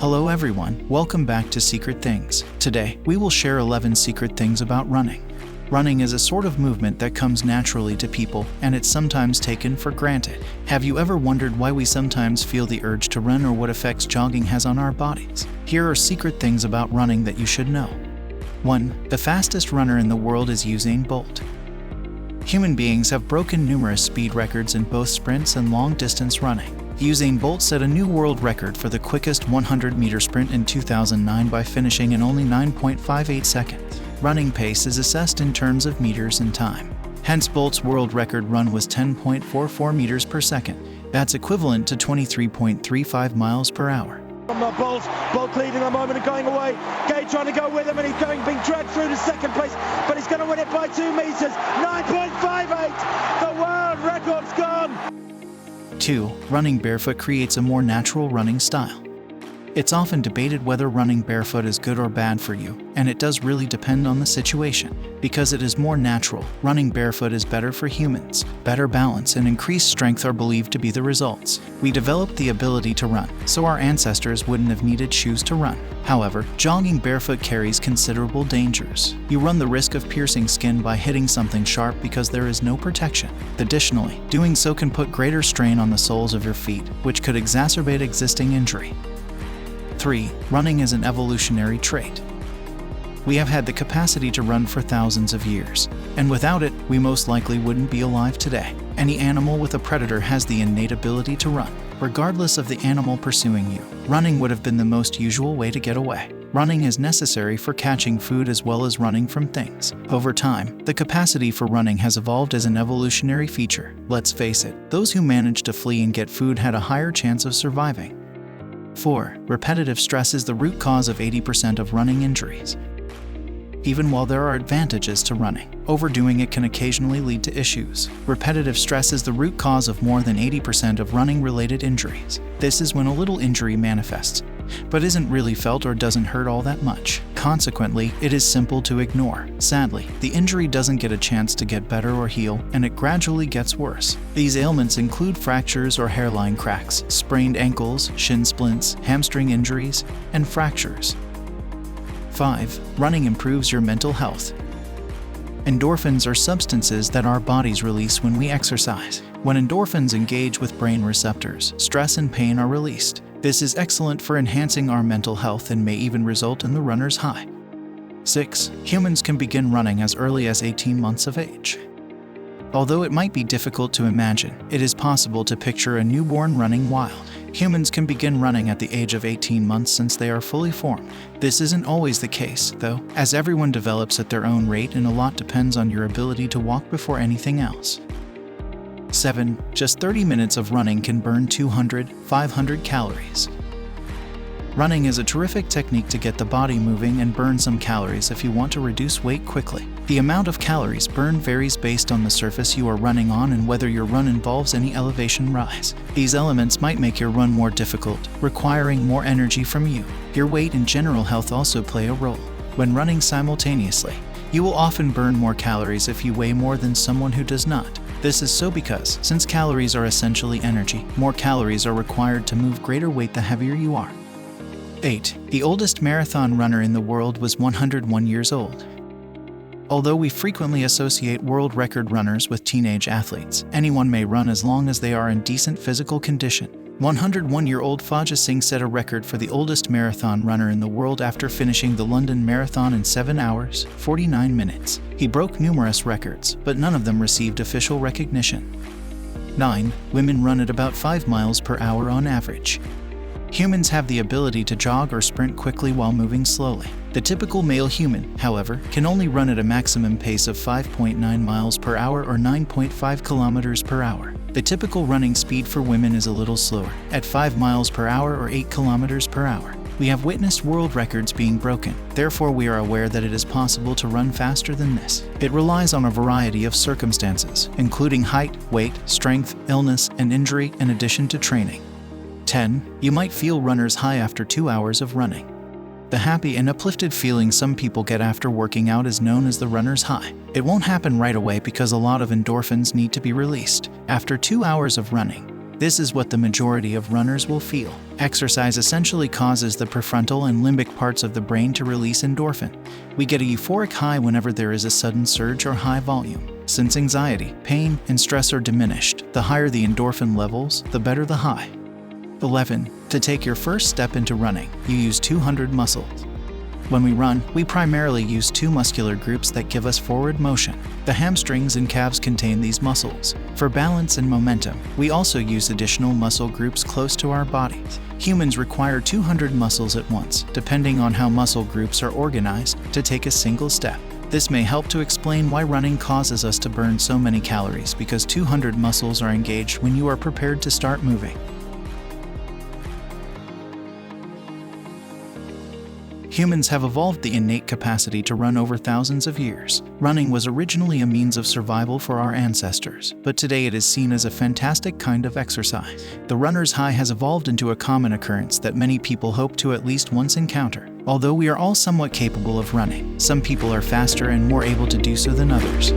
Hello everyone, welcome back to Secret Things. Today, we will share 11 secret things about running. Running is a sort of movement that comes naturally to people, and it's sometimes taken for granted. Have you ever wondered why we sometimes feel the urge to run or what effects jogging has on our bodies? Here are secret things about running that you should know. 1. The fastest runner in the world is Usain Bolt. Human beings have broken numerous speed records in both sprints and long-distance running. Usain Bolt set a new world record for the quickest 100-meter sprint in 2009 by finishing in only 9.58 seconds. Running pace is assessed in terms of meters and time. Hence, Bolt's world record run was 10.44 meters per second. That's equivalent to 23.35 miles per hour. Bolt leading the moment and going away. Gay trying to go with him, and he's being dragged through to second place, but he's going to win it by 2 meters. 9.58. The world record's gone. 2. Running barefoot creates a more natural running style. It's often debated whether running barefoot is good or bad for you, and it does really depend on the situation. Because it is more natural, running barefoot is better for humans. Better balance and increased strength are believed to be the results. We developed the ability to run, so our ancestors wouldn't have needed shoes to run. However, jogging barefoot carries considerable dangers. You run the risk of piercing skin by hitting something sharp because there is no protection. Additionally, doing so can put greater strain on the soles of your feet, which could exacerbate existing injury. 3. Running is an evolutionary trait. We have had the capacity to run for thousands of years, and without it, we most likely wouldn't be alive today. Any animal with a predator has the innate ability to run. Regardless of the animal pursuing you, running would have been the most usual way to get away. Running is necessary for catching food as well as running from things. Over time, the capacity for running has evolved as an evolutionary feature. Let's face it, those who managed to flee and get food had a higher chance of surviving. 4. Repetitive stress is the root cause of 80% of running injuries. Even while there are advantages to running, overdoing it can occasionally lead to issues. Repetitive stress is the root cause of more than 80% of running-related injuries. This is when a little injury manifests, but isn't really felt or doesn't hurt all that much. Consequently, it is simple to ignore. Sadly, the injury doesn't get a chance to get better or heal, and it gradually gets worse. These ailments include fractures or hairline cracks, sprained ankles, shin splints, hamstring injuries, and fractures. 5. Running improves your mental health. Endorphins are substances that our bodies release when we exercise. When endorphins engage with brain receptors, stress and pain are released. This is excellent for enhancing our mental health and may even result in the runner's high. 6. Humans can begin running as early as 18 months of age. Although it might be difficult to imagine, it is possible to picture a newborn running wild. Humans can begin running at the age of 18 months since they are fully formed. This isn't always the case, though, as everyone develops at their own rate and a lot depends on your ability to walk before anything else. 7. Just 30 minutes of running can burn 500 calories. Running is a terrific technique to get the body moving and burn some calories if you want to reduce weight quickly. The amount of calories burned varies based on the surface you are running on and whether your run involves any elevation rise. These elements might make your run more difficult, requiring more energy from you. Your weight and general health also play a role. When running simultaneously, you will often burn more calories if you weigh more than someone who does not. This is so because, since calories are essentially energy, more calories are required to move greater weight the heavier you are. 8. The oldest marathon runner in the world was 101 years old. Although we frequently associate world record runners with teenage athletes, anyone may run as long as they are in decent physical condition. 101-year-old Fajr Singh set a record for the oldest marathon runner in the world after finishing the London Marathon in 7 hours, 49 minutes. He broke numerous records, but none of them received official recognition. 9. Women run at about 5 miles per hour on average. Humans have the ability to jog or sprint quickly while moving slowly. The typical male human, however, can only run at a maximum pace of 5.9 miles per hour or 9.5 kilometers per hour. The typical running speed for women is a little slower, at 5 miles per hour or 8 kilometers per hour. We have witnessed world records being broken, therefore we are aware that it is possible to run faster than this. It relies on a variety of circumstances, including height, weight, strength, illness, and injury, in addition to training. 10. You might feel runner's high after 2 hours of running. The happy and uplifted feeling some people get after working out is known as the runner's high. It won't happen right away because a lot of endorphins need to be released. After 2 hours of running, This is what the majority of runners will feel. Exercise essentially causes the prefrontal and limbic parts of the brain to release endorphin. We get a euphoric high whenever there is a sudden surge or high volume. Since anxiety, pain, and stress are diminished, the higher the endorphin levels, the better the high. 11. To take your first step into running, you use 200 muscles. When we run, we primarily use two muscular groups that give us forward motion. The hamstrings and calves contain these muscles. For balance and momentum, we also use additional muscle groups close to our bodies. Humans require 200 muscles at once, depending on how muscle groups are organized, to take a single step. This may help to explain why running causes us to burn so many calories, because 200 muscles are engaged when you are prepared to start moving. Humans have evolved the innate capacity to run over thousands of years. Running was originally a means of survival for our ancestors, but today it is seen as a fantastic kind of exercise. The runner's high has evolved into a common occurrence that many people hope to at least once encounter. Although we are all somewhat capable of running, some people are faster and more able to do so than others.